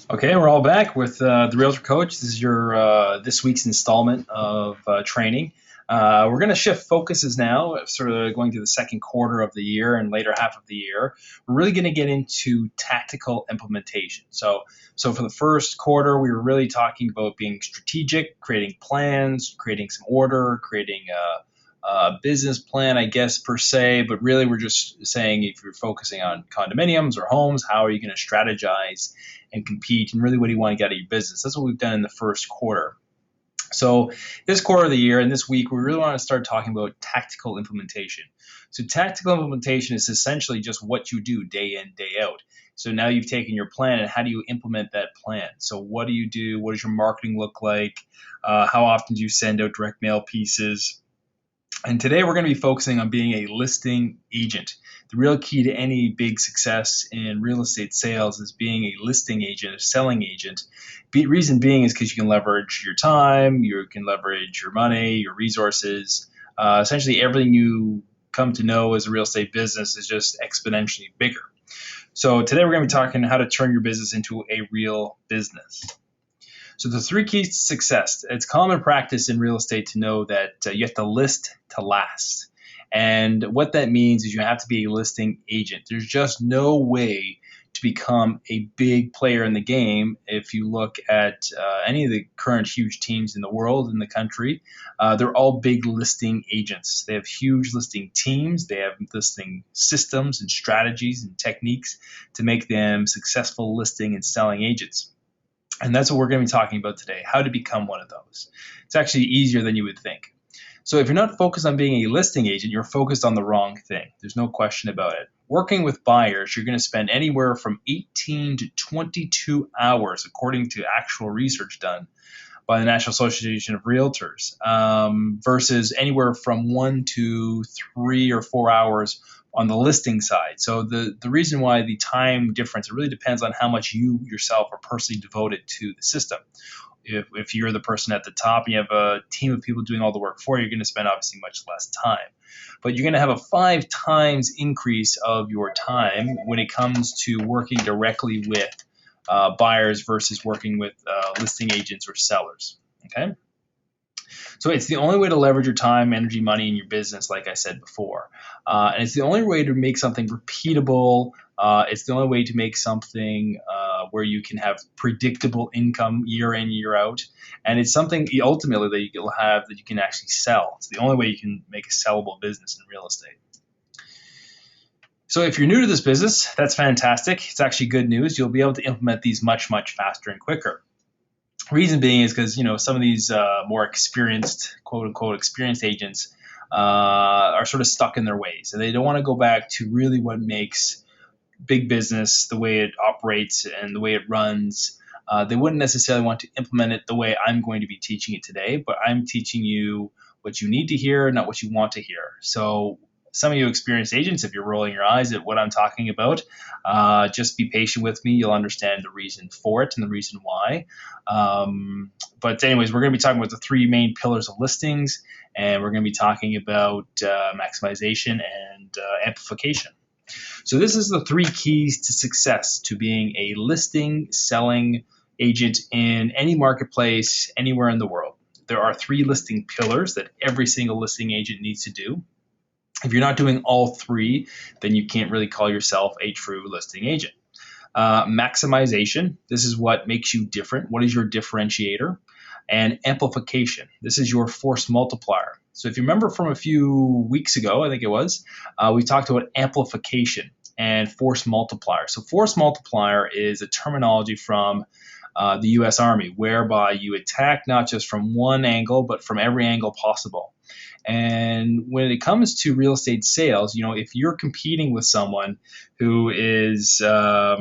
Okay, we're all back with the Realtor Coach. This is your this week's installment of training. We're going to shift focuses now, sort of going to the second quarter of the year and later half of the year. We're really going to get into tactical implementation. So for the first quarter, we were really talking about being strategic, creating plans, creating some order, creating a business plan, I guess, per se. But really, we're just saying if you're focusing on condominiums or homes, how are you going to strategize and compete, and really what do you want to get out of your business? That's what we've done in the first quarter. So this quarter of the year and this week, we really want to start talking about tactical implementation. So tactical implementation is essentially just what you do day in, day out. So now you've taken your plan and how do you implement that plan? So what do you do? What does your marketing look like? How often do you send out direct mail pieces? And today we're going to be focusing on being a listing agent. The real key to any big success in real estate sales is being a listing agent, a selling agent. Reason being is because you can leverage your time, you can leverage your money, your resources. Essentially, everything you come to know as a real estate business is just exponentially bigger. So today we're going to be talking how to turn your business into a real business. So the three keys to success. It's common practice in real estate to know that you have to list to last. And what that means is you have to be a listing agent. There's just no way to become a big player in the game. If you look at any of the current huge teams in the world, in the country, they're all big listing agents. They have huge listing teams. They have listing systems and strategies and techniques to make them successful listing and selling agents. And that's what we're going to be talking about today, how to become one of those. It's actually easier than you would think. So if you're not focused on being a listing agent, you're focused on the wrong thing. There's no question about it. Working with buyers, you're going to spend anywhere from 18 to 22 hours, according to actual research done by the National Association of Realtors, versus anywhere from 1 to 3 or 4 hours on the listing side. So the reason why the time difference, it really depends on how much you yourself are personally devoted to the system. If you're the person at the top and you have a team of people doing all the work for you, you're going to spend obviously much less time. But you're going to have a 5 times increase of your time when it comes to working directly with buyers versus working with listing agents or sellers. Okay. So it's the only way to leverage your time, energy, money in your business, like I said before. And it's the only way to make something repeatable. It's the only way to make something where you can have predictable income year in, year out. And it's something ultimately that you'll have that you can actually sell. It's the only way you can make a sellable business in real estate. So if you're new to this business, that's fantastic. It's actually good news. You'll be able to implement these much, much faster and quicker. Reason being is because some of these more experienced, quote unquote, experienced agents are sort of stuck in their ways, and they don't want to go back to really what makes big business the way it operates and the way it runs. They wouldn't necessarily want to implement it the way I'm going to be teaching it today, but I'm teaching you what you need to hear, not what you want to hear. So some of you experienced agents, if you're rolling your eyes at what I'm talking about, just be patient with me. You'll understand the reason for it and the reason why. But anyways, we're going to be talking about the 3 main pillars of listings, and we're going to be talking about maximization and amplification. So this is the 3 keys to success to being a listing, selling agent in any marketplace, anywhere in the world. There are 3 listing pillars that every single listing agent needs to do. If you're not doing all 3, then you can't really call yourself a true listing agent. Maximization, this is what makes you different. What is your differentiator? And amplification, this is your force multiplier. So if you remember from a few weeks ago, I think it was, we talked about amplification and force multiplier. So force multiplier is a terminology from the U.S. Army, whereby you attack not just from one angle, but from every angle possible. And when it comes to real estate sales, if you're competing with someone who is a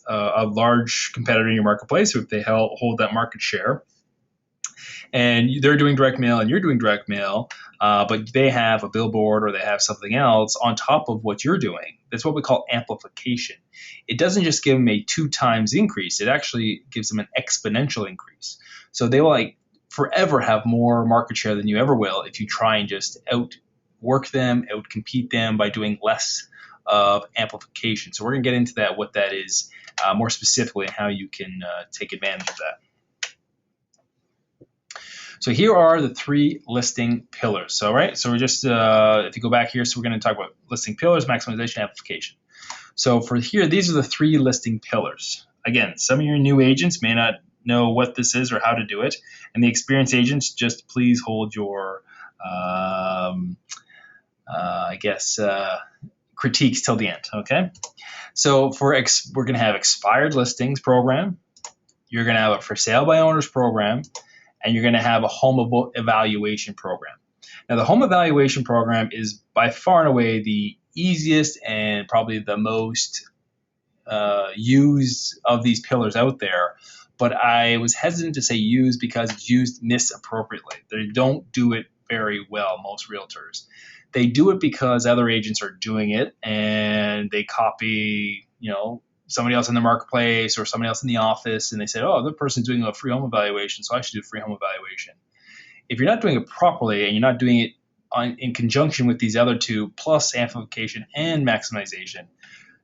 large competitor in your marketplace, if they hold that market share, and they're doing direct mail and you're doing direct mail, but they have a billboard or they have something else on top of what you're doing, that's what we call amplification. It doesn't just give them a 2 times increase, it actually gives them an exponential increase. So they will forever have more market share than you ever will if you try and just outwork them, outcompete them by doing less of amplification. So we're going to get into that, what that is more specifically how you can take advantage of that. So here are the 3 listing pillars. So we're just, if you go back here, so we're going to talk about listing pillars, maximization, amplification. So for here, these are the 3 listing pillars. Again, some of your new agents may not know what this is or how to do it, and the experienced agents, just please hold your, critiques till the end, okay? So we're going to have expired listings program, you're going to have a for sale by owners program, and you're going to have a home evaluation program. Now, the home evaluation program is by far and away the easiest and probably the most used of these pillars out there, but I was hesitant to say used because it's used misappropriately. They don't do it very well, most realtors. They do it because other agents are doing it and they copy, somebody else in the marketplace or somebody else in the office, and they say, oh, the person's doing a free home evaluation, so I should do a free home evaluation. If you're not doing it properly and you're not doing it in conjunction with these other 2, plus amplification and maximization,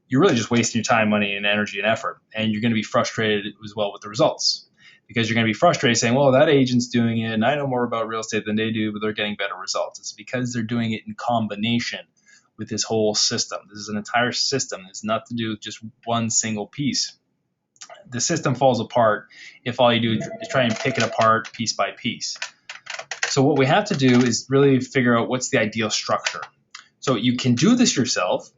you're really just wasting your time, money, and energy and effort, and you're going to be frustrated as well with the results, because you're going to be frustrated saying, well, that agent's doing it, and I know more about real estate than they do, but they're getting better results. It's because they're doing it in combination with this whole system. This is an entire system. It's not to do with just one single piece. The system falls apart if all you do is try and pick it apart piece by piece. So what we have to do is really figure out what's the ideal structure. So you can do this yourself,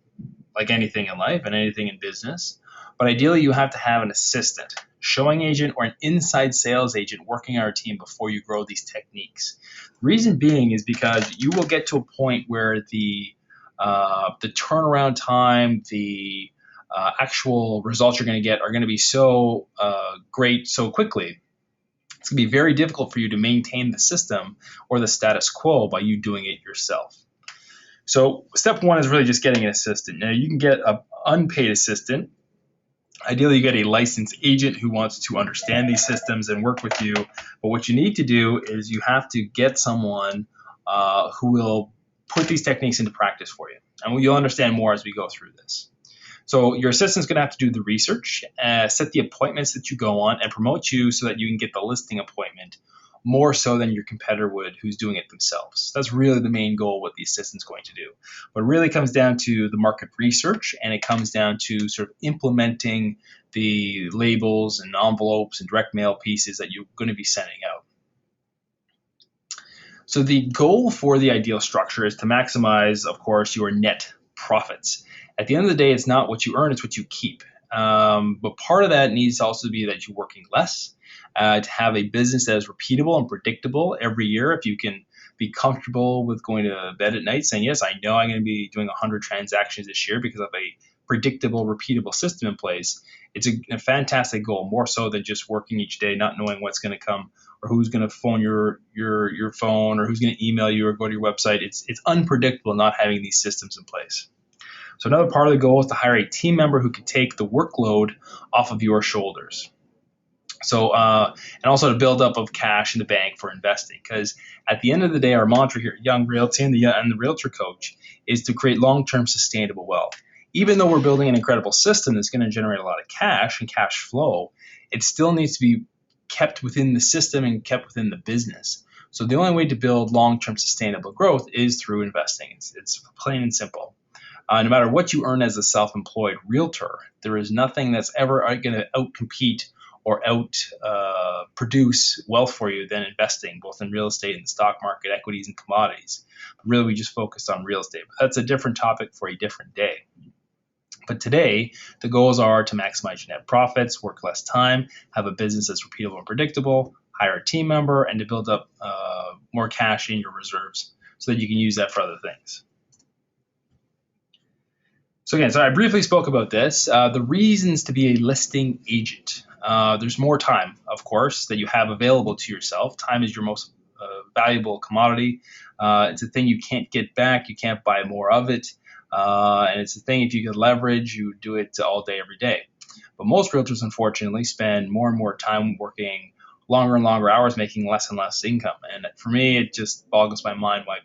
like anything in life and anything in business, but ideally you have to have an assistant, showing agent, or an inside sales agent working on our team before you grow these techniques. The reason being is because you will get to a point where the turnaround time, the actual results you're going to get are going to be so great so quickly. It's going to be very difficult for you to maintain the system or the status quo by you doing it yourself. So step 1 is really just getting an assistant. Now you can get an unpaid assistant. Ideally, you get a licensed agent who wants to understand these systems and work with you. But what you need to do is you have to get someone who will put these techniques into practice for you. And you'll understand more as we go through this. So your assistant's going to have to do the research, set the appointments that you go on, and promote you so that you can get the listing appointment more so than your competitor would who's doing it themselves. That's really the main goal what the assistant's going to do. But it really comes down to the market research, and it comes down to sort of implementing the labels and envelopes and direct mail pieces that you're going to be sending out. So the goal for the ideal structure is to maximize, of course, your net profits. At the end of the day, it's not what you earn, it's what you keep. But part of that needs to also be that you're working less, to have a business that is repeatable and predictable every year. If you can be comfortable with going to bed at night saying, yes, I know I'm going to be doing 100 transactions this year because of a predictable, repeatable system in place, it's a fantastic goal, more so than just working each day, not knowing what's going to come or who's going to phone your phone or who's going to email you or go to your website. It's unpredictable not having these systems in place. So another part of the goal is to hire a team member who can take the workload off of your shoulders. So, and also to build up of cash in the bank for investing, because at the end of the day, our mantra here at Young Realty and the Realtor Coach is to create long-term sustainable wealth. Even though we're building an incredible system that's going to generate a lot of cash and cash flow, it still needs to be kept within the system and kept within the business. So the only way to build long-term sustainable growth is through investing. It's plain and simple. No matter what you earn as a self-employed realtor, there is nothing that's ever going to outcompete or produce wealth for you than investing, both in real estate and the stock market, equities, and commodities. But really, we just focused on real estate. But that's a different topic for a different day. But today, the goals are to maximize your net profits, work less time, have a business that's repeatable and predictable, hire a team member, and to build up more cash in your reserves so that you can use that for other things. So again, I briefly spoke about this. The reasons to be a listing agent. There's more time, of course, that you have available to yourself. Time is your most valuable commodity. It's a thing you can't get back. You can't buy more of it. And it's a thing, if you could leverage, you would do it all day, every day. But most realtors, unfortunately, spend more and more time working longer and longer hours, making less and less income. And for me, it just boggles my mind why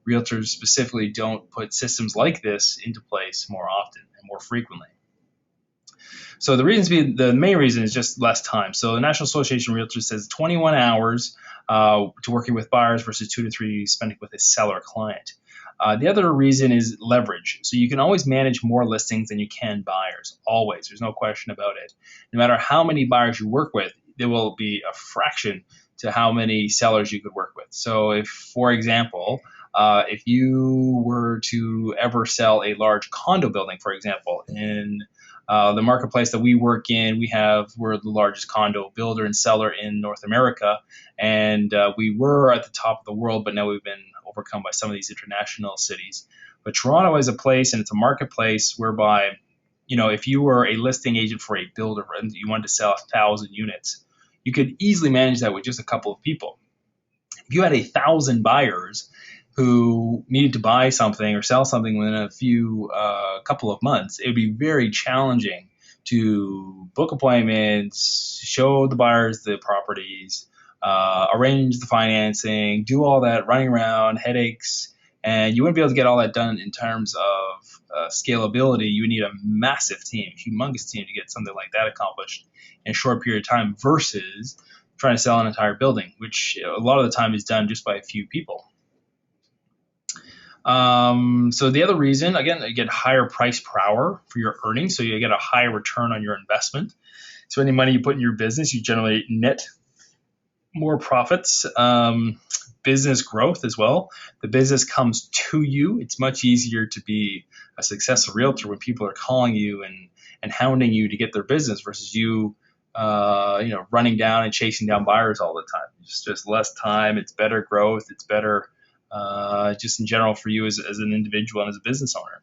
realtors specifically, don't put systems like this into place more often and more frequently. So the main reason is just less time. So the National Association of Realtors says 21 hours to working with buyers versus 2 to 3 spending with a seller client. The other reason is leverage. So you can always manage more listings than you can buyers. Always. There's no question about it. No matter how many buyers you work with, there will be a fraction to how many sellers you could work with. So if, for example, if you were to ever sell a large condo building, for example, in the marketplace that we work in, we're the largest condo builder and seller in North America, and we were at the top of the world, but now we've been overcome by some of these international cities. But Toronto is a place, and it's a marketplace whereby, if you were a listing agent for a builder and you wanted to sell 1,000 units, you could easily manage that with just a couple of people. If you had 1,000 buyers who needed to buy something or sell something within a couple of months, it would be very challenging to book appointments, show the buyers the properties, arrange the financing, do all that running around, headaches, and you wouldn't be able to get all that done in terms of scalability. You would need a massive team, humongous team, to get something like that accomplished in a short period of time versus trying to sell an entire building, which a lot of the time is done just by a few people. So the other reason, again, you get higher price per hour for your earnings, so you get a higher return on your investment. So any money you put in your business, you generate net more profits. Business growth as well. The business comes to you. It's much easier to be a successful realtor when people are calling you and hounding you to get their business versus you running down and chasing down buyers all the time. It's just less time. It's better growth. It's better just in general for you as an individual and as a business owner.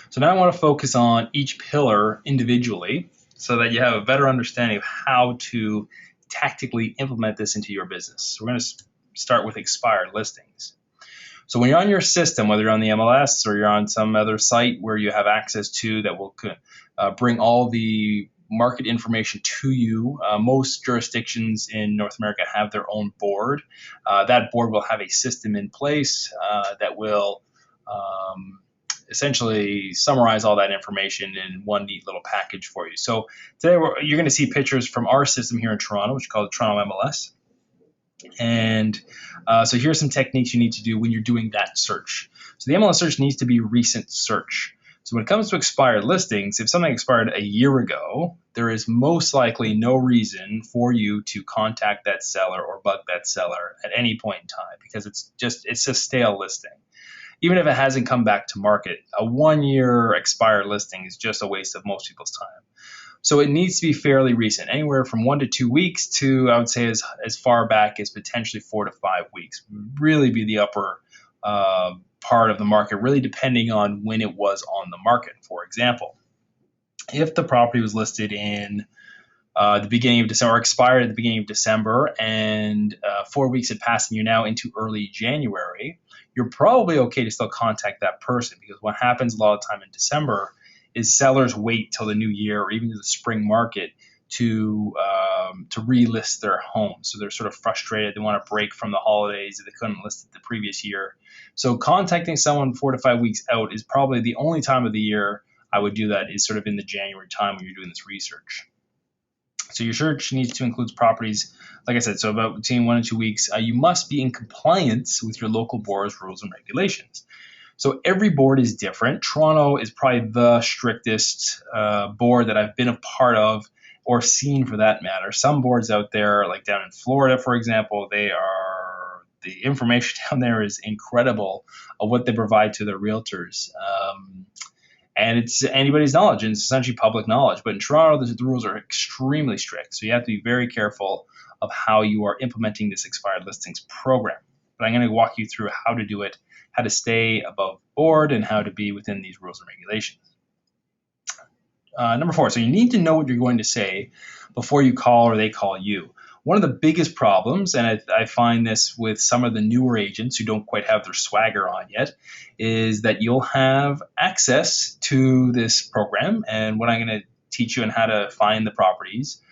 So now I want to focus on each pillar individually so that you have a better understanding of how to tactically implement this into your business. So we're going to start with expired listings. So when you're on your system, whether you're on the MLS or you're on some other site where you have access to that will bring all the market information to you, most jurisdictions in North America have their own board. That board will have a system in place that will essentially summarize all that information in one neat little package for you. So today you're going to see pictures from our system here in Toronto, which is called Toronto MLS. And so here's some techniques you need to do when you're doing that search. So the MLS search needs to be recent search. So when it comes to expired listings, if something expired a year ago, there is most likely no reason for you to contact that seller or bug that seller at any point in time because it's a stale listing. Even if it hasn't come back to market, a 1-year expired listing is just a waste of most people's time. So it needs to be fairly recent, anywhere from 1 to 2 weeks to, I would say, as far back as potentially 4 to 5 weeks. Really be the upper part of the market, really depending on when it was on the market. For example, if the property was listed in the beginning of December, or expired at the beginning of December, and 4 weeks had passed and you're now into early January, you're probably okay to still contact that person because what happens a lot of time in December is sellers wait till the new year or even to the spring market to relist their home. So they're sort of frustrated. They want to break from the holidays that they couldn't list it the previous year. So contacting someone 4 to 5 weeks out is probably the only time of the year I would do that is sort of in the January time when you're doing this research. So your search needs to include properties, like I said, so about between 1 and 2 weeks. You must be in compliance with your local board's rules and regulations. So every board is different. Toronto is probably the strictest board that I've been a part of or seen for that matter. Some boards out there, like down in Florida, for example, the information down there is incredible of what they provide to their realtors. And it's anybody's knowledge, and it's essentially public knowledge. But in Toronto, the rules are extremely strict. So you have to be very careful of how you are implementing this expired listings program. But I'm going to walk you through how to do it, how to stay above board, and how to be within these rules and regulations. Number 4, so you need to know what you're going to say before you call or they call you. One of the biggest problems, and I find this with some of the newer agents who don't quite have their swagger on yet, is that you'll have access to this program and what I'm going to teach you on how to find the properties.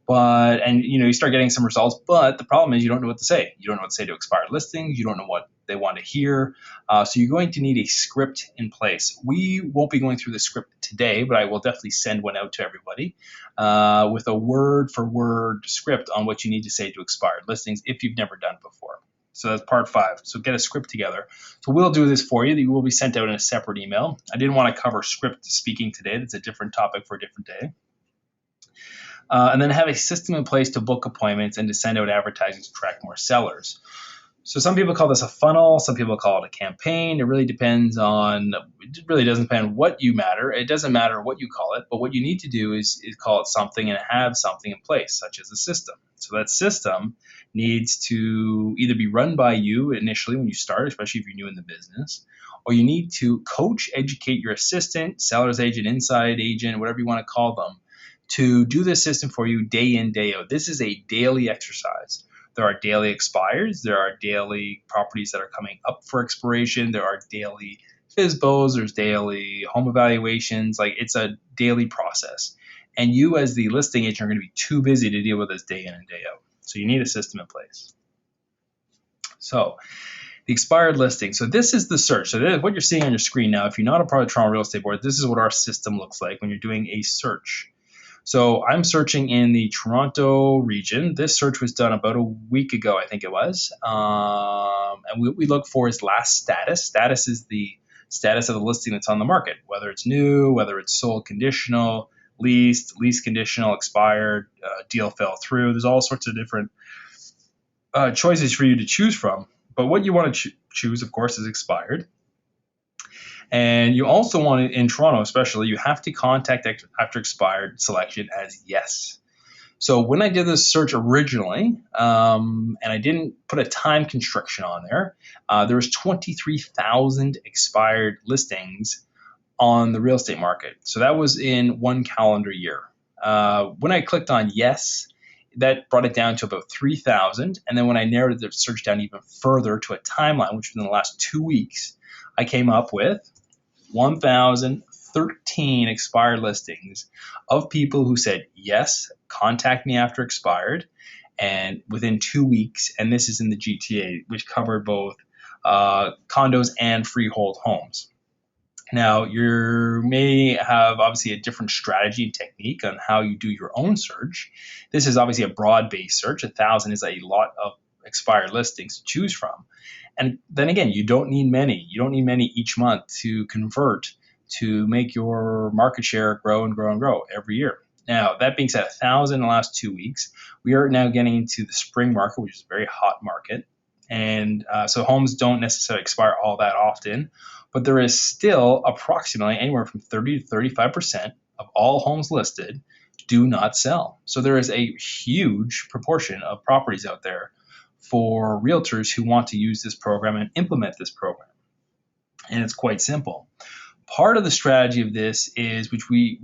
You start getting some results, but the problem is you don't know what to say. You don't know what to say to expired listings. You don't know what they want to hear. So you're going to need a script in place. We won't be going through the script today, but I will definitely send one out to everybody with a word-for-word script on what you need to say to expired listings if you've never done it before. So that's part 5. So get a script together. So we'll do this for you. It will be sent out in a separate email. I didn't want to cover script speaking today. That's a different topic for a different day. And then have a system in place to book appointments and to send out advertising to attract more sellers. So some people call this a funnel. Some people call it a campaign. It really doesn't depend what you matter. It doesn't matter what you call it, but what you need to do is call it something and have something in place, such as a system. So that system needs to either be run by you initially when you start, especially if you're new in the business, or you need to coach, educate your assistant, seller's agent, inside agent, whatever you want to call them, to do this system for you day in, day out. This is a daily exercise. There are daily expires. There are daily properties that are coming up for expiration. There are daily FSBOs. There's daily home evaluations. Like, it's a daily process. And you as the listing agent are going to be too busy to deal with this day in and day out. So you need a system in place. So the expired listing. So this is the search. So this is what you're seeing on your screen now. If you're not a part of the Toronto Real Estate Board, this is what our system looks like when you're doing a search. So I'm searching in the Toronto region. This search was done about a week ago, I think it was. And what we look for is last status. Status is the status of the listing that's on the market, whether it's new, whether it's sold conditional, leased, lease conditional, expired, deal fell through. There's all sorts of different choices for you to choose from. But what you want to choose, of course, is expired. And you also want to, in Toronto especially, you have to contact after expired selection as yes. So when I did this search originally, and I didn't put a time constriction on there was 23,000 expired listings on the real estate market. So that was in one calendar year. When I clicked on yes, that brought it down to about 3,000. And then when I narrowed the search down even further to a timeline, which was in the last 2 weeks, I came up with 1,013 expired listings of people who said, yes, contact me after expired, and within 2 weeks. And this is in the GTA, which covered both condos and freehold homes. Now, you may have obviously a different strategy and technique on how you do your own search. This is obviously a broad-based search. 1,000 is a lot of expired listings to choose from. And then again, you don't need many. You don't need many each month to convert to make your market share grow and grow and grow every year. Now, that being said, 1,000 in the last 2 weeks. We are now getting into the spring market, which is a very hot market. And so homes don't necessarily expire all that often, but there is still approximately anywhere from 30 to 35% of all homes listed do not sell. So there is a huge proportion of properties out there for realtors who want to use this program and implement this program. And it's quite simple. Part of the strategy of this is, which we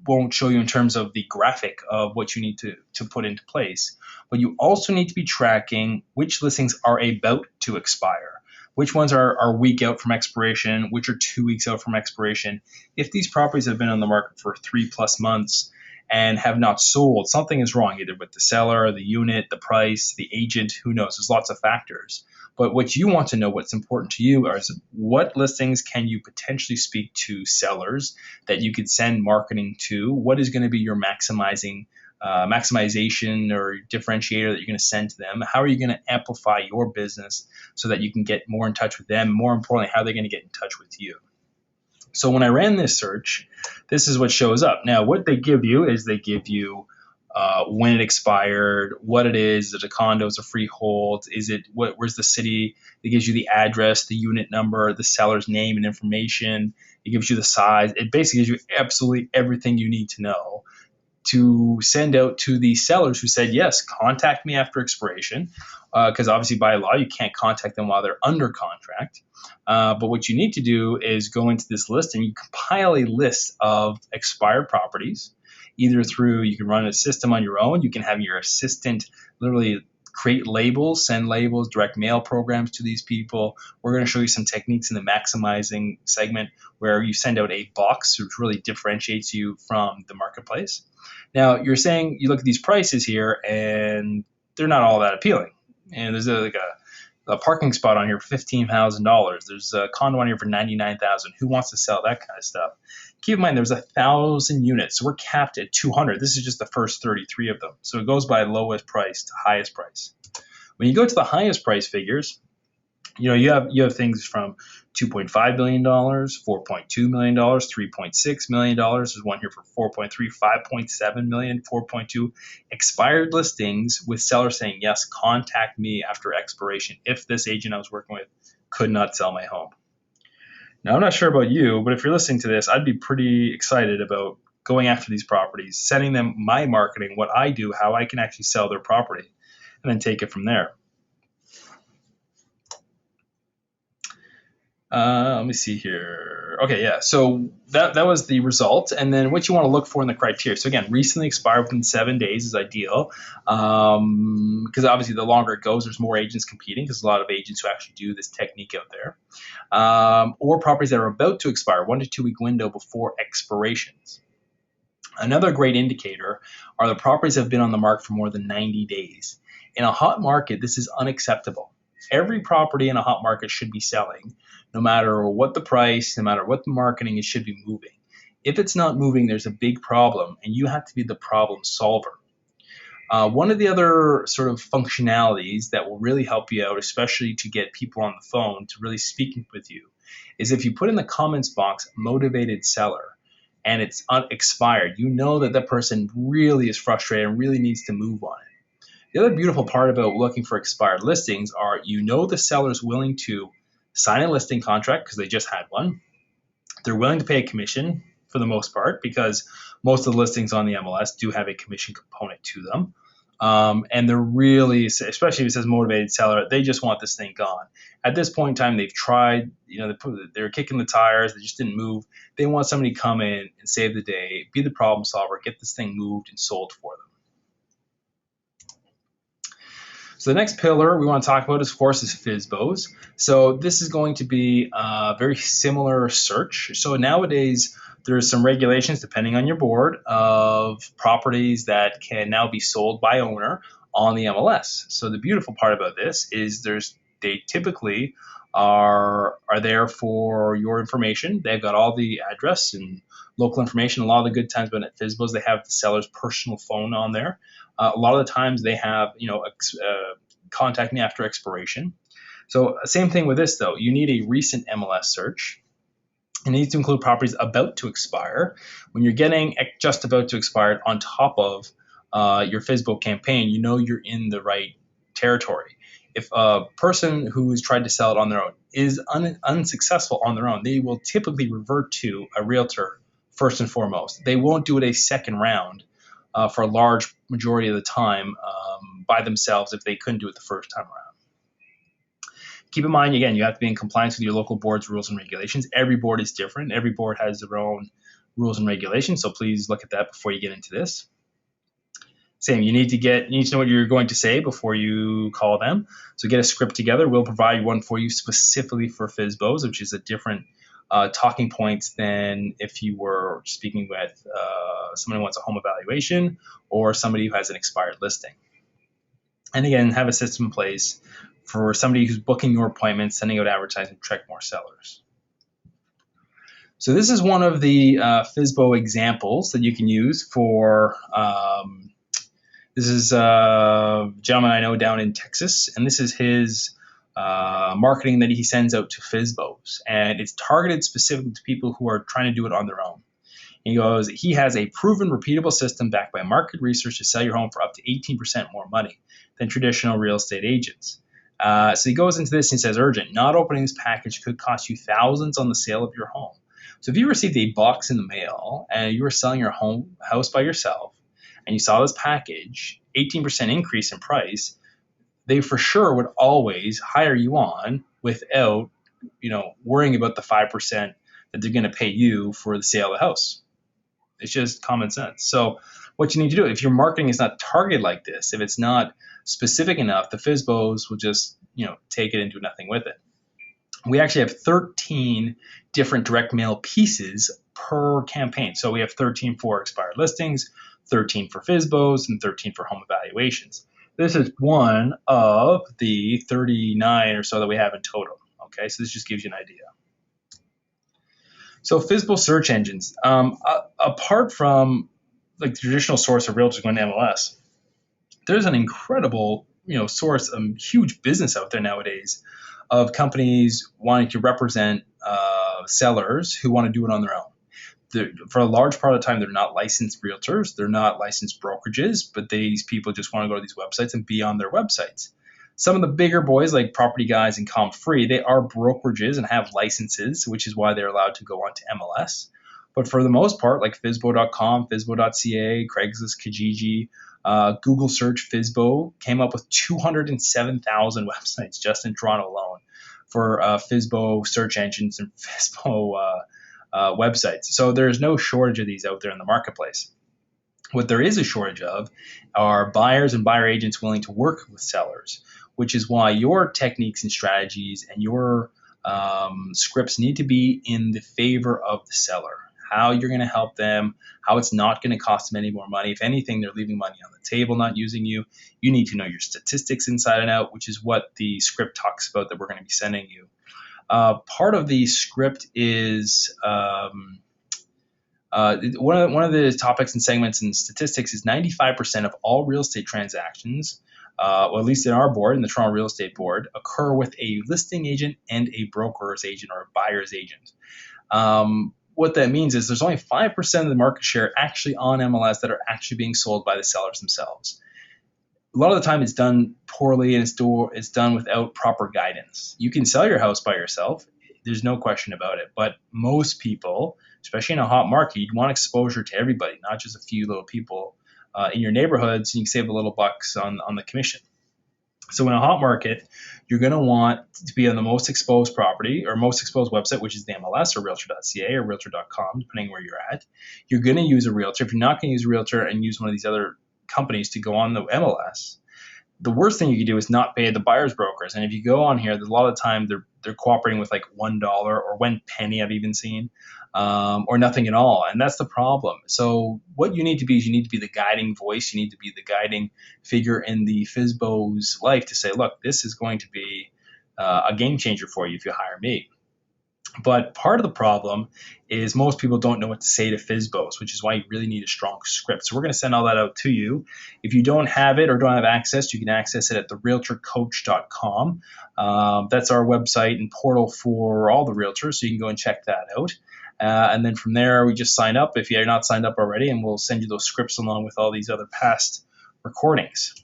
won't show you in terms of the graphic of what you need to put into place, but you also need to be tracking which listings are about to expire, which ones are a week out from expiration, which are 2 weeks out from expiration. If these properties have been on the market for 3+ months and have not sold, something is wrong, either with the seller, the unit, the price, the agent, who knows, there's lots of factors. But what you want to know, what's important to you, is what listings can you potentially speak to sellers that you could send marketing to? What is going to be your maximization or differentiator that you're going to send to them? How are you going to amplify your business so that you can get more in touch with them? More importantly, how are they going to get in touch with you? So when I ran this search, this is what shows up. Now, what they give you is they give you when it expired, what it is it a condo, is a freehold, where's the city? It gives you the address, the unit number, the seller's name and information. It gives you the size. It basically gives you absolutely everything you need to know to send out to the sellers who said, yes, contact me after expiration, because obviously by law you can't contact them while they're under contract. But what you need to do is go into this list and you compile a list of expired properties. Either through, you can run a system on your own, you can have your assistant literally create labels, send labels, direct mail programs to these people. We're going to show you some techniques in the maximizing segment where you send out a box, which really differentiates you from the marketplace. Now, you're saying you look at these prices here and they're not all that appealing. And there's like a a parking spot on here for $15,000. There's a condo on here for $99,000. Who wants to sell that kind of stuff? Keep in mind, there's 1,000 units, so we're capped at 200. This is just the first 33 of them. So it goes by lowest price to highest price. When you go to the highest price figures, you have things from $2.5 million, $4.2 million, $3.6 million. There's one here for 4.3, 5.7 million, 4.2 expired listings with sellers saying, yes, contact me after expiration if this agent I was working with could not sell my home. Now, I'm not sure about you, but if you're listening to this, I'd be pretty excited about going after these properties, sending them my marketing, what I do, how I can actually sell their property, and then take it from there. Let me see here. Okay, yeah. So that was the result, and then what you want to look for in the criteria. So again, recently expired within 7 days is ideal, because obviously the longer it goes, there's more agents competing. Because a lot of agents who actually do this technique out there, or properties that are about to expire, 1 to 2 week window before expirations. Another great indicator are the properties that have been on the market for more than 90 days. In a hot market, this is unacceptable. Every property in a hot market should be selling, no matter what the price, no matter what the marketing, it should be moving. If it's not moving, there's a big problem, and you have to be the problem solver. One of the other sort of functionalities that will really help you out, especially to get people on the phone to really speaking with you, is if you put in the comments box, motivated seller, and it's expired, you know that that person really is frustrated and really needs to move on it. The other beautiful part about looking for expired listings are the seller's willing to sign a listing contract because they just had one. They're willing to pay a commission for the most part because most of the listings on the MLS do have a commission component to them. And they're really, especially if it says motivated seller, they just want this thing gone. At this point in time, they've tried, they're kicking the tires, they just didn't move. They want somebody to come in and save the day, be the problem solver, get this thing moved and sold for them. So the next pillar we want to talk about, of course, is FSBOs. So this is going to be a very similar search. So nowadays, there's some regulations, depending on your board, of properties that can now be sold by owner on the MLS. So the beautiful part about this is they typically are there for your information. They've got all the address and local information. A lot of the good times about FSBOs, they have the seller's personal phone on there. A lot of the times they have, contact me after expiration. So same thing with this though. You need a recent MLS search. It needs to include properties about to expire. When you're getting just about to expire on top of your FSBO campaign, you're in the right territory. If a person who's tried to sell it on their own is unsuccessful on their own, they will typically revert to a realtor first and foremost. They won't do it a second round for a large majority of the time by themselves if they couldn't do it the first time around. Keep in mind, again, you have to be in compliance with your local board's rules and regulations. Every board is different. Every board has their own rules and regulations, so please look at that before you get into this. Same, you need to know what you're going to say before you call them. So get a script together. We'll provide one for you specifically for FSBOs, which is a different talking points than if you were speaking with someone who wants a home evaluation or somebody who has an expired listing. And again, have a system in place for somebody who's booking your appointments, sending out advertising to attract more sellers. So this is one of the FSBO examples that you can use for, this is a gentleman I know down in Texas, and this is his marketing that he sends out to FSBOs. And it's targeted specifically to people who are trying to do it on their own. He goes, he has a proven, repeatable system backed by market research to sell your home for up to 18% more money than traditional real estate agents. So he goes into this and he says, urgent, not opening this package could cost you thousands on the sale of your home. So if you received a box in the mail and you were selling your house by yourself and you saw this package, 18% increase in price, they for sure would always hire you on without, worrying about the 5% that they're going to pay you for the sale of the house. It's just common sense. So what you need to do, if your marketing is not targeted like this, if it's not specific enough, the FSBOs will just, take it and do nothing with it. We actually have 13 different direct mail pieces per campaign. So we have 13 for expired listings, 13 for FSBOs, and 13 for home evaluations. This is one of the 39 or so that we have in total. Okay, so this just gives you an idea. So FSBO search engines, apart from like the traditional source of realtors going to MLS, there's an incredible, source, huge business out there nowadays of companies wanting to represent sellers who want to do it on their own. For a large part of the time, they're not licensed realtors, they're not licensed brokerages, but these people just want to go to these websites and be on their websites. Some of the bigger boys like Property Guys and ComFree, they are brokerages and have licenses, which is why they're allowed to go onto MLS. But for the most part, like FSBO.com, FSBO.ca, Craigslist, Kijiji, Google search FSBO came up with 207,000 websites just in Toronto alone for FSBO search engines and FSBO websites. So there's no shortage of these out there in the marketplace. What there is a shortage of are buyers and buyer agents willing to work with sellers, which is why your techniques and strategies and your scripts need to be in the favor of the seller. How you're going to help them, how it's not going to cost them any more money. If anything, they're leaving money on the table not using you. You need to know your statistics inside and out, which is what the script talks about that we're going to be sending you. Part of the script is one of the topics and segments in statistics is 95% of all real estate transactions, well, at least in our board, in the Toronto Real Estate Board, occur with a listing agent and a broker's agent or a buyer's agent. What that means is there's only 5% of the market share actually on MLS that are actually being sold by the sellers themselves. A lot of the time it's done poorly and it's done without proper guidance. You can sell your house by yourself. There's no question about it. But most people, especially in a hot market, you'd want exposure to everybody, not just a few little people in your neighborhood, so you can save a little bucks on the commission. So in a hot market, you're going to want to be on the most exposed property or most exposed website, which is the MLS or Realtor.ca or Realtor.com, depending where you're at. You're going to use a realtor. If you're not going to use a realtor and use one of these other companies to go on the MLS, the worst thing you can do is not pay the buyer's brokers. And if you go on here, a lot of the time they're cooperating with like $1 or 1 penny I've even seen, or nothing at all. And that's the problem. So what you need to be is you need to be the guiding voice. You need to be the guiding figure in the FSBO's life to say, look, this is going to be a game changer for you if you hire me. But part of the problem is most people don't know what to say to FSBOs, which is why you really need a strong script. So we're going to send all that out to you. If you don't have it or don't have access, you can access it at therealtorcoach.com. That's our website and portal for all the realtors, so you can go and check that out. And then from there, we just sign up if you're not signed up already, and we'll send you those scripts along with all these other past recordings.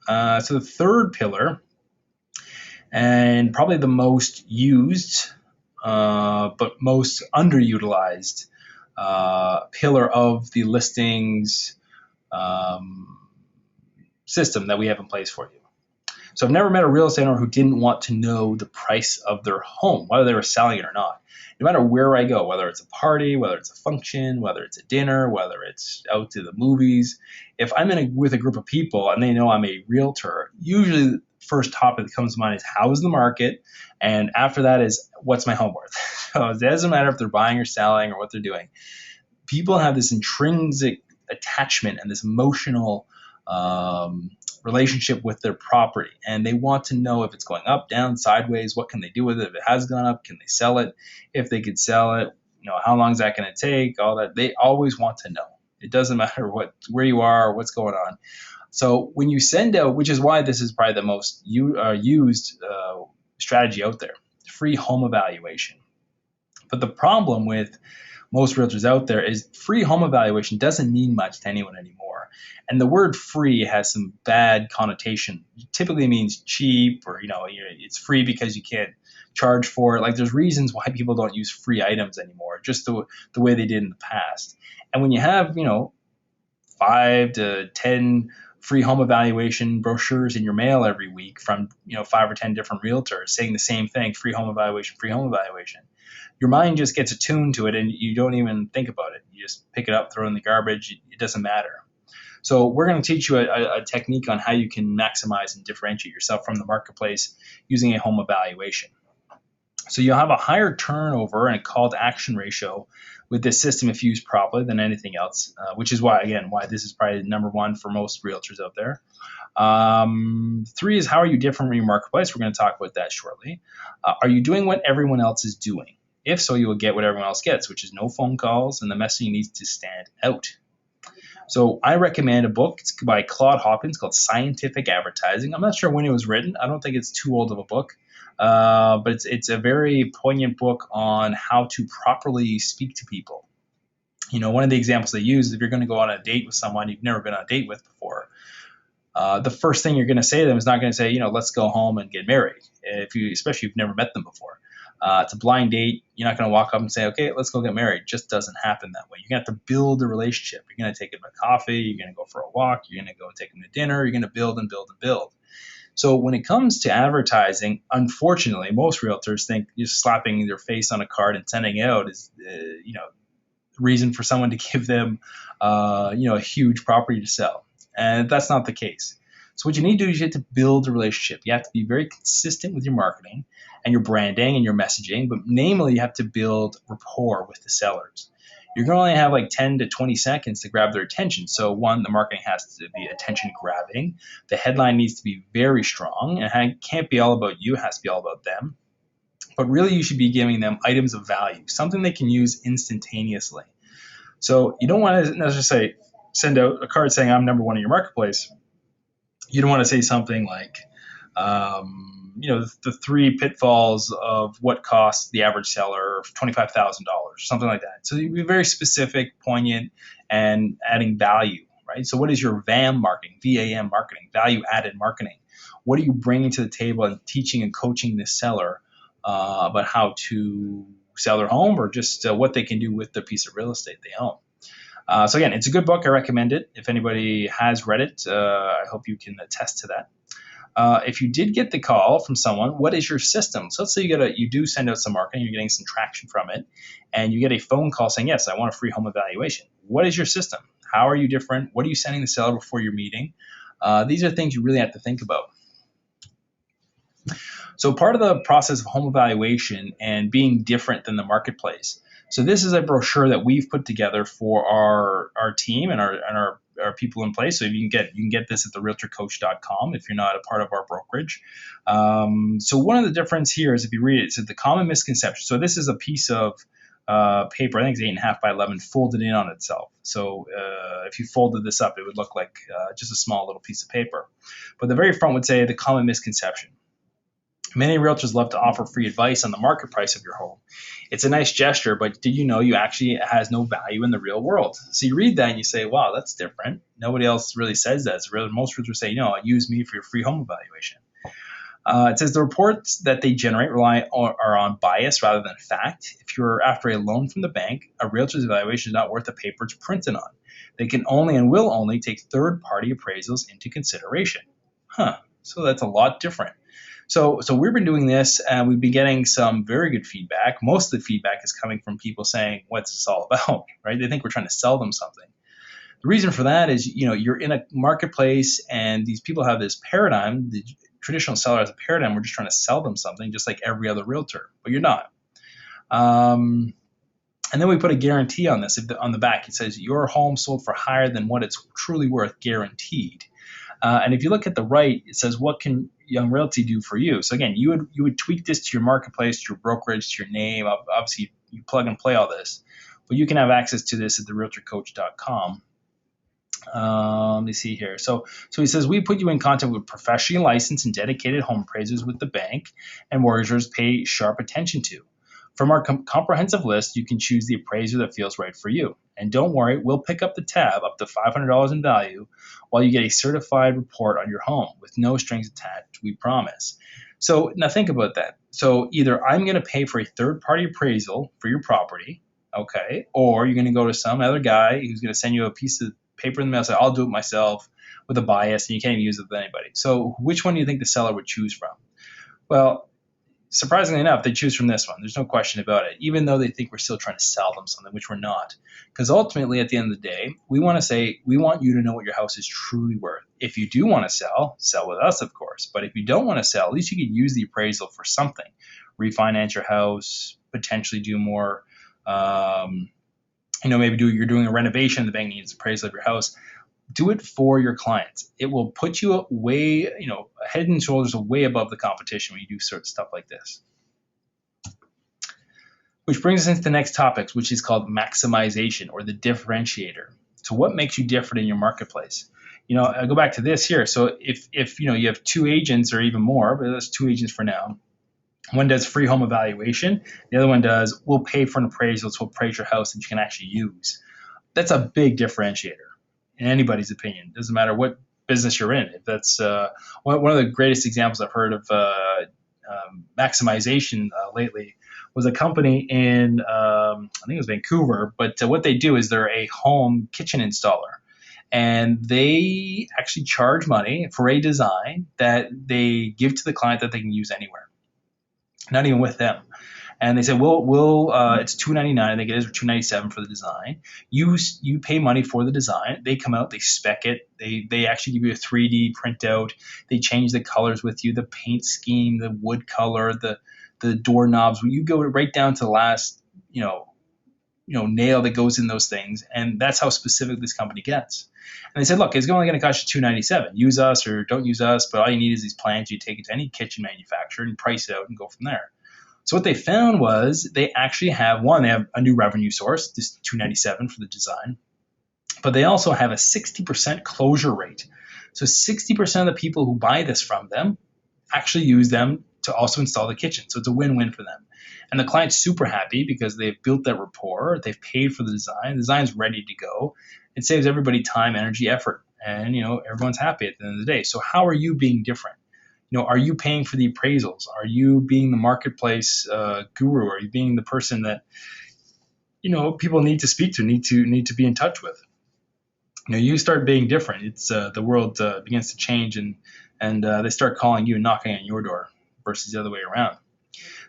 So the third pillar, and probably the most used but most underutilized pillar of the listings system that we have in place for you. So I've never met a real estate owner who didn't want to know the price of their home, whether they were selling it or not. No matter where I go, whether it's a party, whether it's a function, whether it's a dinner, whether it's out to the movies, if I'm with a group of people and they know I'm a realtor, usually the first topic that comes to mind is how is the market? And after that is what's my home worth? So it doesn't matter if they're buying or selling or what they're doing. People have this intrinsic attachment and this emotional relationship with their property, and they want to know if it's going up, down, sideways, what can they do with it? If it has gone up, can they sell it? If they could sell it, how long is that going to take? All that. They always want to know. It doesn't matter where you are or what's going on. So when you send out, which is why this is probably the most used strategy out there, free home evaluation. But the problem with most realtors out there is free home evaluation doesn't mean much to anyone anymore. And the word free has some bad connotation. It typically means cheap, or it's free because you can't charge for it. Like there's reasons why people don't use free items anymore, just the way they did in the past. And when you have 5 to 10 free home evaluation brochures in your mail every week from 5 or 10 different realtors saying the same thing, free home evaluation, your mind just gets attuned to it and you don't even think about it. You just pick it up, throw it in the garbage. It doesn't matter. So we're going to teach you a technique on how you can maximize and differentiate yourself from the marketplace using a home evaluation. So you'll have a higher turnover and a call to action ratio with this system if used properly than anything else, which is why this is probably number one for most realtors out there. Three is, how are you different from your marketplace? We're going to talk about that shortly. Are you doing what everyone else is doing? If so, you will get what everyone else gets, which is no phone calls, and the messaging needs to stand out. So I recommend a book. It's by Claude Hopkins called Scientific Advertising. I'm not sure when it was written. I don't think it's too old of a book, but it's a very poignant book on how to properly speak to people. One of the examples they use is if you're going to go on a date with someone you've never been on a date with before, the first thing you're going to say to them is not going to say, let's go home and get married, especially if you've never met them before. It's a blind date. You're not going to walk up and say, okay, let's go get married. It just doesn't happen that way. You're going to have to build a relationship. You're going to take them to coffee. You're going to go for a walk. You're going to go take them to dinner. You're going to build and build and build. So when it comes to advertising, unfortunately, most realtors think just slapping their face on a card and sending it out is, reason for someone to give them, a huge property to sell. And that's not the case. So what you need to do is you have to build a relationship. You have to be very consistent with your marketing and your branding and your messaging, but namely, you have to build rapport with the sellers. You're going to only have like 10 to 20 seconds to grab their attention. So one, the marketing has to be attention grabbing. The headline needs to be very strong, and it can't be all about you. It has to be all about them. But really, you should be giving them items of value, something they can use instantaneously. So you don't want to necessarily send out a card saying, I'm number one in your marketplace. You don't want to say something like, the three pitfalls of what costs the average seller $25,000, something like that. So you be very specific, poignant, and adding value, right? So what is your VAM marketing, VAM marketing, value added marketing? What are you bringing to the table and teaching and coaching the seller about how to sell their home, or just what they can do with the piece of real estate they own? So again, it's a good book. I recommend it. If anybody has read it, I hope you can attest to that. If you did get the call from someone, what is your system? So let's say you do send out some marketing, you're getting some traction from it, and you get a phone call saying, yes, I want a free home evaluation. What is your system? How are you different? What are you sending the seller before your meeting? These are things you really have to think about. So part of the process of home evaluation and being different than the marketplace. So this is a brochure that we've put together for our team and our people in place. So you can get this at therealtorcoach.com if you're not a part of our brokerage. So one of the difference here is, if you read it, it says the common misconception. So this is a piece of paper, I think it's 8.5 by 11, folded in on itself. So if you folded this up, it would look like just a small little piece of paper. But the very front would say the common misconception. Many realtors love to offer free advice on the market price of your home. It's a nice gesture, but did you know it has no value in the real world? So you read that and you say, wow, that's different. Nobody else really says that. Most realtors say, use me for your free home evaluation. It says the reports that they generate are on bias rather than fact. If you're after a loan from the bank, a realtor's evaluation is not worth the paper it's printed on. They can only and will only take third-party appraisals into consideration. So that's a lot different. So we've been doing this, and we've been getting some very good feedback. Most of the feedback is coming from people saying, what's this all about, right? They think we're trying to sell them something. The reason for that is, you're in a marketplace, and these people have this paradigm. The traditional seller has a paradigm. We're just trying to sell them something, just like every other realtor, but you're not. And then we put a guarantee on this. On the back, it says your home sold for higher than what it's truly worth, guaranteed. And if you look at the right, it says, what can Young Realty do for you? So again, you would tweak this to your marketplace, to your brokerage, to your name. Obviously, you plug and play all this, but you can have access to this at therealtorcoach.com. Let me see here. So he says, we put you in contact with professionally licensed and dedicated home appraisers with the bank and mortgagors pay sharp attention to. From our comprehensive list, you can choose the appraiser that feels right for you. And don't worry, we'll pick up the tab up to $500 in value while you get a certified report on your home with no strings attached, we promise. So now think about that. So either I'm going to pay for a third-party appraisal for your property, okay, or you're going to go to some other guy who's going to send you a piece of paper in the mail and say, I'll do it myself with a bias, and you can't even use it with anybody. So which one do you think the seller would choose from? Well, surprisingly enough, they choose from this one. There's no question about it, even though they think we're still trying to sell them something, which we're not. Because ultimately, at the end of the day, we want you to know what your house is truly worth. If you do want to sell with us, of course. But if you don't want to sell, at least you can use the appraisal for something. refinance your house, potentially do more, maybe you're doing a renovation, the bank needs appraisal of your house. Do it for your clients. It will put you way, head and shoulders way above the competition when you do sort of stuff like this. Which brings us into the next topic, which is called maximization, or the differentiator. So what makes you different in your marketplace? I go back to this here. So if you have two agents or even more, but that's two agents for now. One does free home evaluation. The other one does, we'll pay for an appraisal to appraise your house that you can actually use. That's a big differentiator in anybody's opinion. Doesn't matter what business you're in. If that's one of the greatest examples I've heard of maximization lately was a company in, I think it was Vancouver, but what they do is they're a home kitchen installer. And they actually charge money for a design that they give to the client that they can use anywhere, not even with them. And they said, we'll it's $299. I think it is, or $297 for the design. You pay money for the design. They come out, they spec it. They actually give you a 3D printout. They change the colors with you, the paint scheme, the wood color, the doorknobs. You go right down to the last, nail that goes in those things. And that's how specific this company gets. And they said, look, it's only going to cost you $297. Use us or don't use us, but all you need is these plans. You take it to any kitchen manufacturer and price it out and go from there. So what they found was they actually have a new revenue source, this $297 for the design, but they also have a 60% closure rate. So 60% of the people who buy this from them actually use them to also install the kitchen. So it's a win-win for them. And the client's super happy because they've built that rapport, they've paid for the design's ready to go. It saves everybody time, energy, effort, and everyone's happy at the end of the day. So how are you being different? Are you paying for the appraisals? Are you being the marketplace guru? Are you being the person that people need to speak to, need to be in touch with? You start being different. It's the world begins to change, and they start calling you and knocking on your door versus the other way around.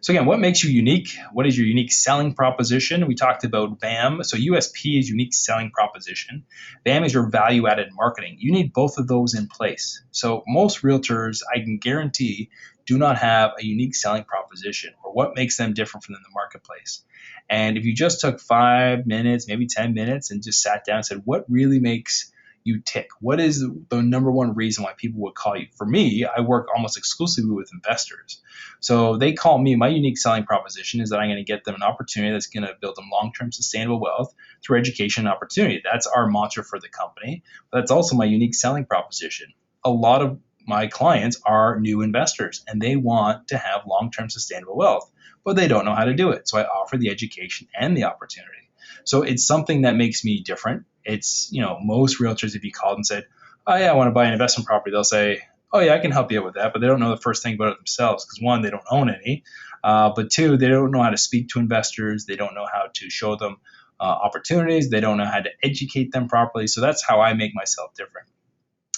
So again, what makes you unique? What is your unique selling proposition? We talked about VAM. So USP is unique selling proposition. VAM is your value-added marketing. You need both of those in place. So most realtors, I can guarantee, do not have a unique selling proposition, or what makes them different from the marketplace. And if you just took 5 minutes, maybe 10 minutes, and just sat down and said, what really makes you tick? What is the number one reason why people would call you? For me, I work almost exclusively with investors. So they call me. My unique selling proposition is that I'm going to get them an opportunity that's going to build them long-term sustainable wealth through education and opportunity. That's our mantra for the company. But that's also my unique selling proposition. A lot of my clients are new investors, and they want to have long-term sustainable wealth, but they don't know how to do it. So I offer the education and the opportunity. So it's something that makes me different. It's, most realtors, if you called and said, oh yeah, I want to buy an investment property, they'll say, oh yeah, I can help you out with that. But they don't know the first thing about it themselves, because one, they don't own any. But two, they don't know how to speak to investors. They don't know how to show them opportunities. They don't know how to educate them properly. So that's how I make myself different.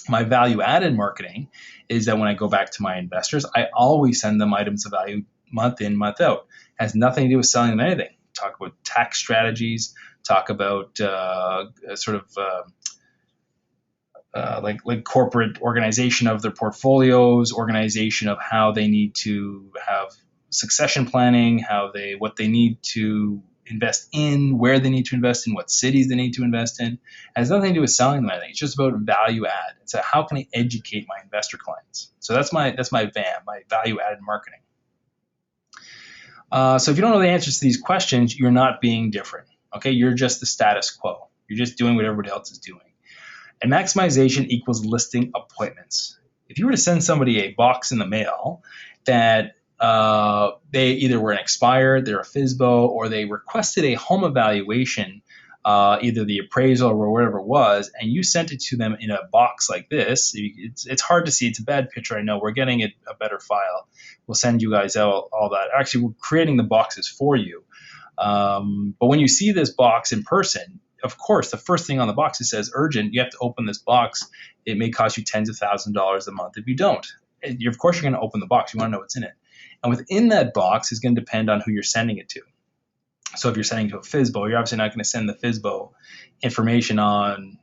My value-added marketing is that when I go back to my investors, I always send them items of value month in, month out. It has nothing to do with selling them anything. Talk about tax strategies, talk about like corporate organization of their portfolios, organization of how they need to have succession planning, what they need to invest in, where they need to invest in, what cities they need to invest in. It has nothing to do with selling them anything. It's just about value add. It's how can I educate my investor clients? So that's my VAM, my value added marketing. So if you don't know the answers to these questions, you're not being different. Okay, you're just the status quo. You're just doing what everybody else is doing. And maximization equals listing appointments. If you were to send somebody a box in the mail that they either were an expired, they're a FSBO, or they requested a home evaluation, either the appraisal or whatever it was, and you sent it to them in a box like this, it's hard to see. It's a bad picture, I know. We're getting it a better file. We'll send you guys out all that. Actually, we're creating the boxes for you. But when you see this box in person, of course, the first thing on the box, it says urgent. You have to open this box. It may cost you tens of thousands of dollars a month if you don't. Of course, you're going to open the box. You want to know what's in it. And within that box is going to depend on who you're sending it to. So if you're sending to a FSBO, you're obviously not going to send the FSBO information on,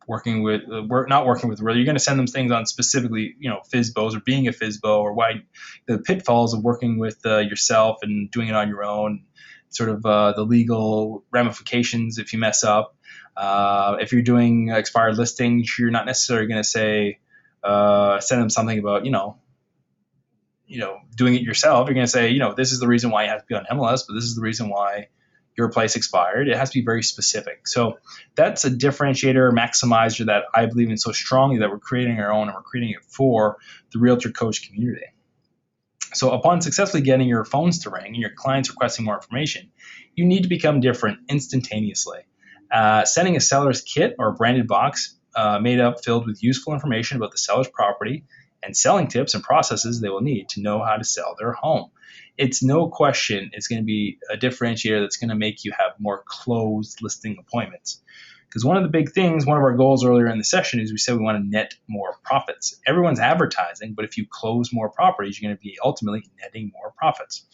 we're not working with realtor. You're going to send them things on specifically, FISBOs or being a FISBO, or why the pitfalls of working with yourself and doing it on your own, sort of the legal ramifications if you mess up. If you're doing expired listings, you're not necessarily going to say send them something about doing it yourself. You're going to say, this is the reason why you have to be on MLS, but this is the reason why your place expired. It has to be very specific. So that's a differentiator, maximizer that I believe in so strongly that we're creating our own, and we're creating it for the Realtor Coach community. So upon successfully getting your phones to ring and your clients requesting more information, you need to become different instantaneously. Sending a seller's kit or a branded box made up filled with useful information about the seller's property and selling tips and processes they will need to know how to sell their home. It's no question it's going to be a differentiator that's going to make you have more closed listing appointments. Because one of the big things, one of our goals earlier in the session is we said we want to net more profits. Everyone's advertising, but if you close more properties, you're going to be ultimately netting more profits.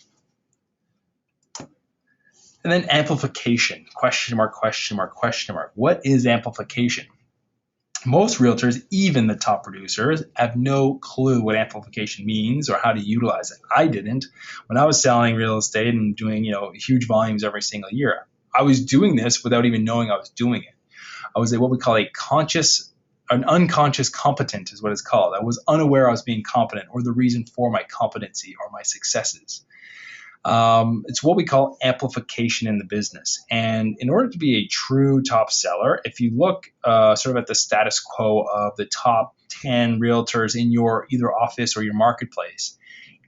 And then amplification, question mark, question mark, question mark. What is amplification? Most realtors, even the top producers, have no clue what amplification means or how to utilize it. I didn't. When I was selling real estate and doing, huge volumes every single year, I was doing this without even knowing I was doing it. I was what we call an unconscious competent is what it's called. I was unaware I was being competent or the reason for my competency or my successes. It's what we call amplification in the business. And in order to be a true top seller, if you look sort of at the status quo of the top 10 realtors in your either office or your marketplace,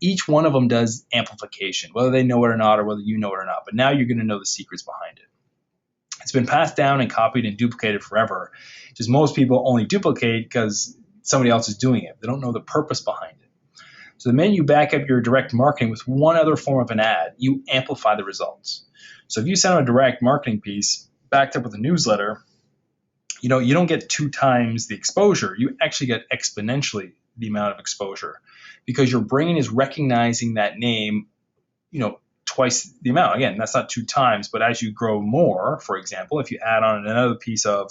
each one of them does amplification, whether they know it or not, or whether you know it or not. But now you're going to know the secrets behind it. It's been passed down and copied and duplicated forever. Just most people only duplicate because somebody else is doing it. They don't know the purpose behind it. So the minute you back up your direct marketing with one other form of an ad, you amplify the results. So if you send a direct marketing piece backed up with a newsletter, you don't get 2 times the exposure. You actually get exponentially the amount of exposure because your brain is recognizing that name, twice the amount. Again, that's not 2 times, but as you grow more, for example, if you add on another piece of,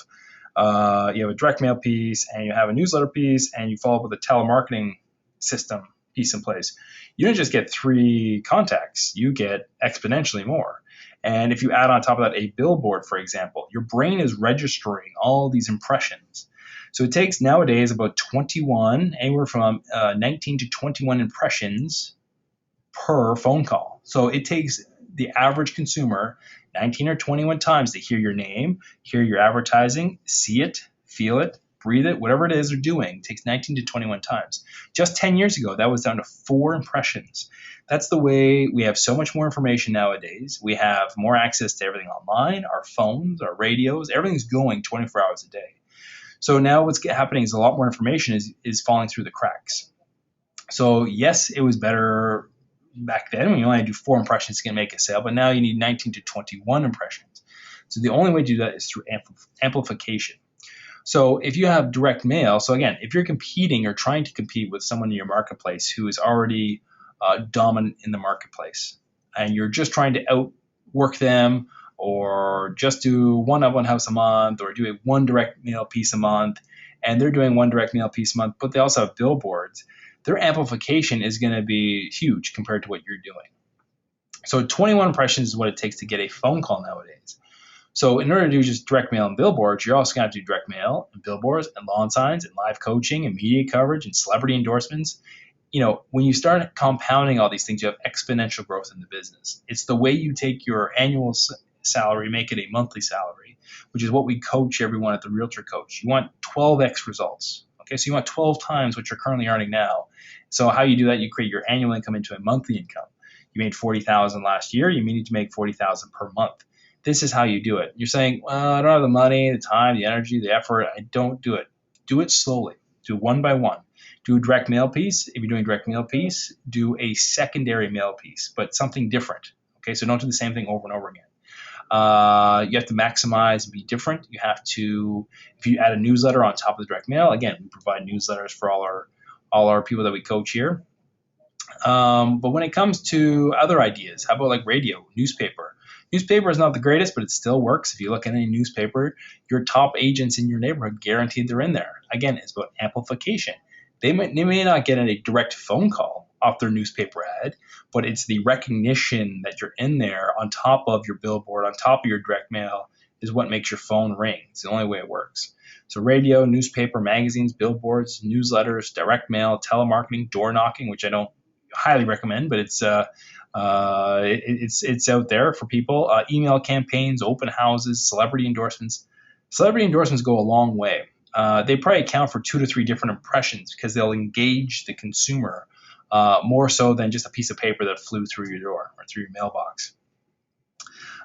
you have a direct mail piece and you have a newsletter piece and you follow up with a telemarketing system piece in place, you don't just get 3 contacts, you get exponentially more. And if you add on top of that a billboard, for example, your brain is registering all these impressions. So it takes nowadays about anywhere from 19 to 21 impressions per phone call. So it takes the average consumer 19 or 21 times to hear your name, hear your advertising, see it, feel it, breathe it, whatever it is they're doing. It takes 19 to 21 times. Just 10 years ago, that was down to 4 impressions. That's the way we have so much more information nowadays. We have more access to everything online, our phones, our radios, everything's going 24 hours a day. So now what's happening is a lot more information is falling through the cracks. So yes, it was better back then when you only do 4 impressions to make a sale, but now you need 19 to 21 impressions. So the only way to do that is through amplification. So if you have direct mail, so again, if you're competing or trying to compete with someone in your marketplace who is already dominant in the marketplace, and you're just trying to outwork them or just do one open house a month or do a 1 direct mail piece a month, and they're doing 1 direct mail piece a month, but they also have billboards, their amplification is going to be huge compared to what you're doing. So 21 impressions is what it takes to get a phone call nowadays. So in order to do just direct mail and billboards, you're also going to have to do direct mail and billboards and lawn signs and live coaching and media coverage and celebrity endorsements. When you start compounding all these things, you have exponential growth in the business. It's the way you take your annual salary, make it a monthly salary, which is what we coach everyone at the Realtor Coach. You want 12x results. Okay, so you want 12 times what you're currently earning now. So how you do that, you create your annual income into a monthly income. You made $40,000 last year. You need to make $40,000 per month. This is how you do it. You're saying, well, I don't have the money, the time, the energy, the effort. I don't do it. Do it slowly. Do one by one. Do a direct mail piece. If you're doing a direct mail piece, do a secondary mail piece, but something different. Okay, so don't do the same thing over and over again. You have to maximize and be different. You have to, if you add a newsletter on top of the direct mail, again, we provide newsletters for all our people that we coach here. But when it comes to other ideas, how about like radio, newspaper? Newspaper is not the greatest, but it still works. If you look at any newspaper, your top agents in your neighborhood, guaranteed they're in there. Again, it's about amplification. They may not get a direct phone call off their newspaper ad, but it's the recognition that you're in there on top of your billboard, on top of your direct mail, is what makes your phone ring. It's the only way it works. So radio, newspaper, magazines, billboards, newsletters, direct mail, telemarketing, door knocking, which I don't highly recommend, but it's out there for people. Email campaigns, open houses, celebrity endorsements. Celebrity endorsements go a long way. They probably account for 2 to 3 different impressions because they'll engage the consumer more so than just a piece of paper that flew through your door or through your mailbox.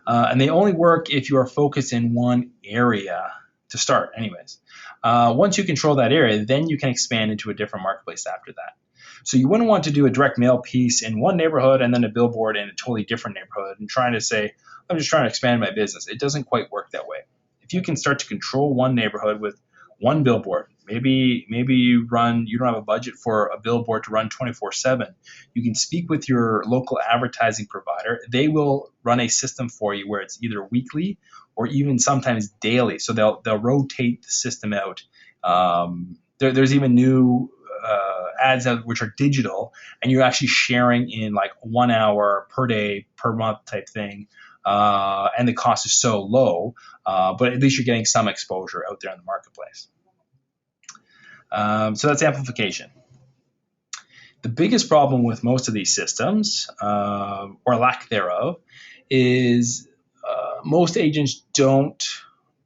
And they only work if you are focused in one area to start anyways. Once you control that area, then you can expand into a different marketplace after that. So you wouldn't want to do a direct mail piece in one neighborhood and then a billboard in a totally different neighborhood and trying to say, I'm just trying to expand my business. It doesn't quite work that way. If you can start to control one neighborhood with one billboard, maybe you don't have a budget for a billboard to run 24/7. You can speak with your local advertising provider. They will run a system for you where it's either weekly or even sometimes daily. So they'll rotate the system out. There's even new ads out which are digital, and you're actually sharing in like 1 hour per day per month type thing. And the cost is so low, but at least you're getting some exposure out there in the marketplace. So that's amplification. The biggest problem with most of these systems, or lack thereof, is most agents don't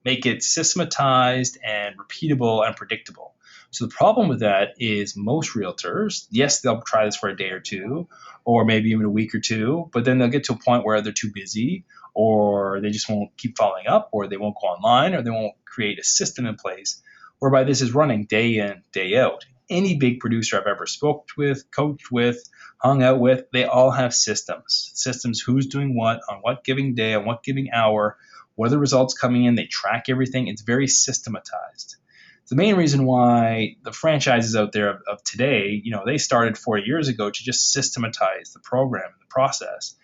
make it systematized and repeatable and predictable. So the problem with that is most realtors, yes, they'll try this for a day or two, or maybe even a week or two, but then they'll get to a point where they're too busy, or they just won't keep following up, or they won't go online, or they won't create a system in place whereby this is running day in, day out. Any big producer I've ever spoke with, coached with, hung out with, they all have systems. Systems, who's doing what, on what given day, on what given hour, what are the results coming in, they track everything. It's very systematized. The main reason why the franchises out there of today, they started 40 years ago to just systematize the program, the process.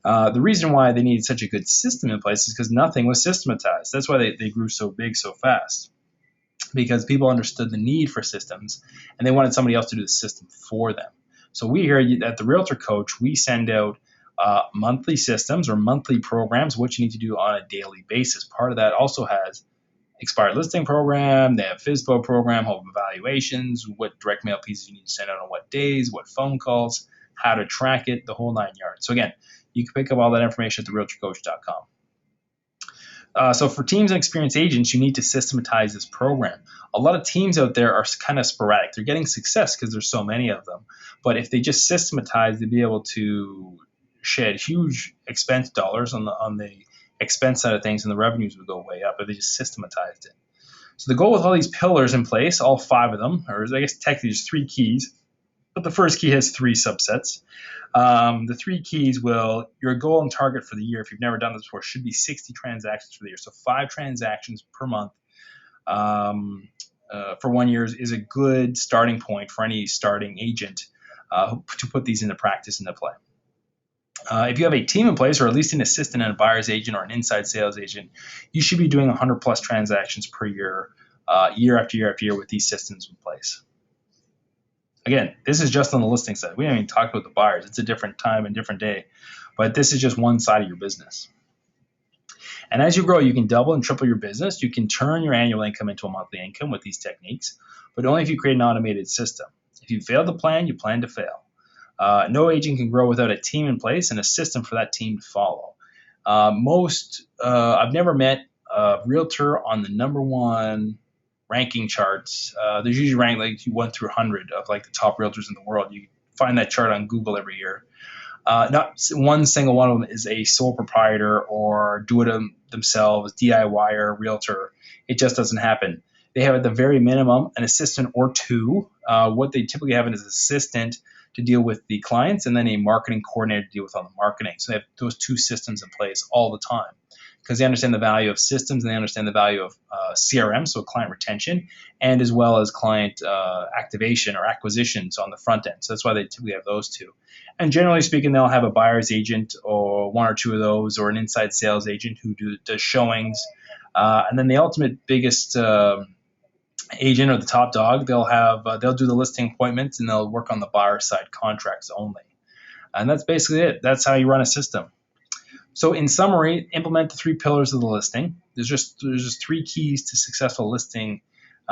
The reason why they needed such a good system in place is because nothing was systematized. That's why they grew so big so fast, because people understood the need for systems and they wanted somebody else to do the system for them. So we here at the Realtor Coach, we send out monthly systems or monthly programs, what you need to do on a daily basis. Part of that also has expired listing program, they have FSBO program, home evaluations, what direct mail pieces you need to send out on what days, what phone calls, how to track it, the whole 9 yards. So again, you can pick up all that information at therealtorcoach.com. So for teams and experienced agents, you need to systematize this program. A lot of teams out there are kind of sporadic. They're getting success because there's so many of them. But if they just systematize, they'd be able to shed huge expense dollars on the expense side of things, and the revenues would go way up if they just systematized it. So the goal with all these pillars in place, all 5 of them, or I guess technically there's 3 keys, but the first key has 3 subsets. The 3 keys your goal and target for the year, if you've never done this before, should be 60 transactions for the year. So 5 transactions per month for 1 year is a good starting point for any starting agent to put these into practice, into play. If you have a team in place, or at least an assistant and a buyer's agent or an inside sales agent, you should be doing 100 plus transactions per year, year after year after year, with these systems in place. Again, this is just on the listing side. We haven't even talked about the buyers. It's a different time and different day, but this is just one side of your business. And as you grow, you can double and triple your business. You can turn your annual income into a monthly income with these techniques, but only if you create an automated system. If you fail to plan, you plan to fail. No agent can grow without a team in place and a system for that team to follow. I've never met a realtor on the #1 ranking charts. There's usually ranked like 1 through 100 of like the top realtors in the world. You find that chart on Google every year. Not one single one of them is a sole proprietor or do it themselves, DIYer, realtor. It just doesn't happen. They have at the very minimum an assistant or 2. What they typically have is an assistant to deal with the clients, and then a marketing coordinator to deal with all the marketing. So they have those 2 systems in place all the time, because they understand the value of systems and they understand the value of CRM, so client retention, and as well as client activation or acquisitions on the front end. So that's why they typically have those two. And generally speaking, they'll have a buyer's agent or one or two of those, or an inside sales agent who does showings. And then the ultimate biggest agent or the top dog, they'll do the listing appointments and they'll work on the buyer side contracts only. And that's basically it. That's how you run a system. So in summary, implement the three pillars of the listing. There's just three keys to successful listing,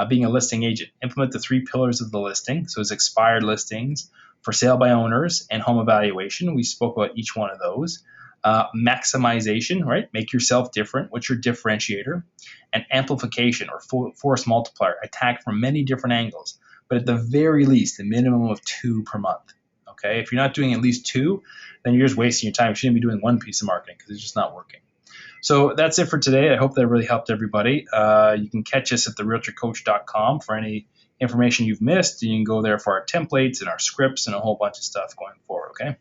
being a listing agent. Implement the three pillars of the listing. So it's expired listings, for sale by owners, and home evaluation. We spoke about each one of those. Maximization, right? Make yourself different. What's your differentiator? And amplification or force multiplier. Attack from many different angles, but at the very least, a minimum of 2 per month. Okay, if you're not doing at least 2, then you're just wasting your time. You shouldn't be doing one piece of marketing because it's just not working. So that's it for today. I hope that really helped everybody. You can catch us at therealtorcoach.com for any information you've missed. You can go there for our templates and our scripts and a whole bunch of stuff going forward. Okay,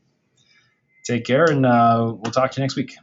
take care, and we'll talk to you next week.